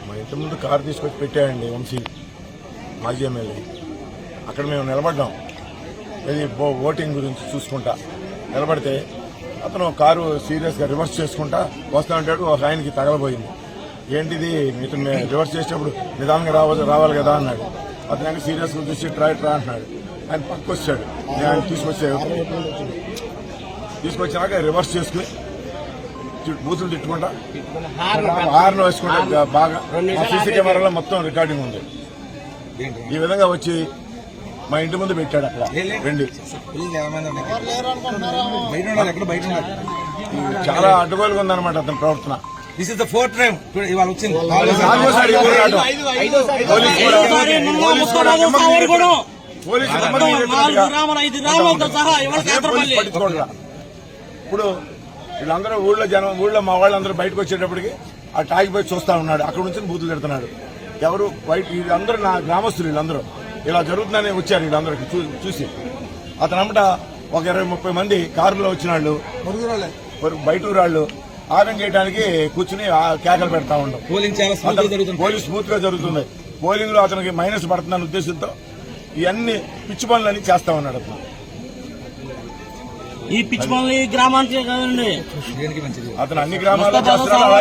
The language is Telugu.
మా ఇంటి ముందు కారు తీసుకొచ్చి పెట్టాయండి వంశీ మాజీ ఎమ్మెల్యే. అక్కడ మేము నిలబడ్డాం, ఇది ఓటింగ్ గురించి చూసుకుంటా నిలబడితే అతను కారు సీరియస్గా రివర్స్ చేసుకుంటా వస్తా ఉంటాడు. ఒక ఆయనకి తగలబోయింది. ఏంటిది ఇతను రివర్స్ చేసేటప్పుడు నిదానంగా రావాలి కదా అన్నాడు. అతను సీరియస్గా చూసి ట్రా అంటున్నాడు. ఆయన పక్కకు వచ్చాడు. నేను ఆయన తీసుకొచ్చినాక రివర్స్ చేసుకుని బూతులు తిట్టుకుంటా హార్న్ వేసుకుంటా బాగా. సీసీ కెమెరాలో మొత్తం రికార్డింగ్ ఉంది. ఈ విధంగా వచ్చి మా ఇంటి ముందు పెట్టాడు. అక్కడ రండి, చాలా అడ్డుగోలుగా ఉందన్నమాట అతని ప్రవర్తన. This is the fourth time ఇవాళ వచ్చింది. ఇప్పుడు వీళ్ళందరూ ఊళ్ళో మా వాళ్ళందరూ బయటకు వచ్చేటప్పటికి ఆ టాగి పోయి చూస్తా ఉన్నాడు. అక్కడ నుంచి బూతులు తిడుతున్నాడు. ఎవరు బయట వీళ్ళందరూ నా గ్రామస్తులు, వీళ్ళందరూ ఇలా జరుగుతుందని వచ్చారు. వీళ్ళందరికీ చూసి అతను అమ్మట ఒక 20-30 మంది కారులో వచ్చిన వాళ్ళు బయట ఊరాళ్ళు ఆగం చేయడానికి కూర్చుని కేకలు పెడతా ఉండవు. పోలింగ్ స్మూత్ గా జరుగుతుంది. పోలింగ్ లో అతనికి మైనస్ పడుతుందన్న ఉద్దేశంతో ఇవన్నీ పిచ్చి పనులని చేస్తా ఉన్నాడు అతను. ఈ పిచ్చి పనులు ఈ గ్రామానికి కదండి, అతను అన్ని గ్రామాల్లో చేస్తున్నాడు.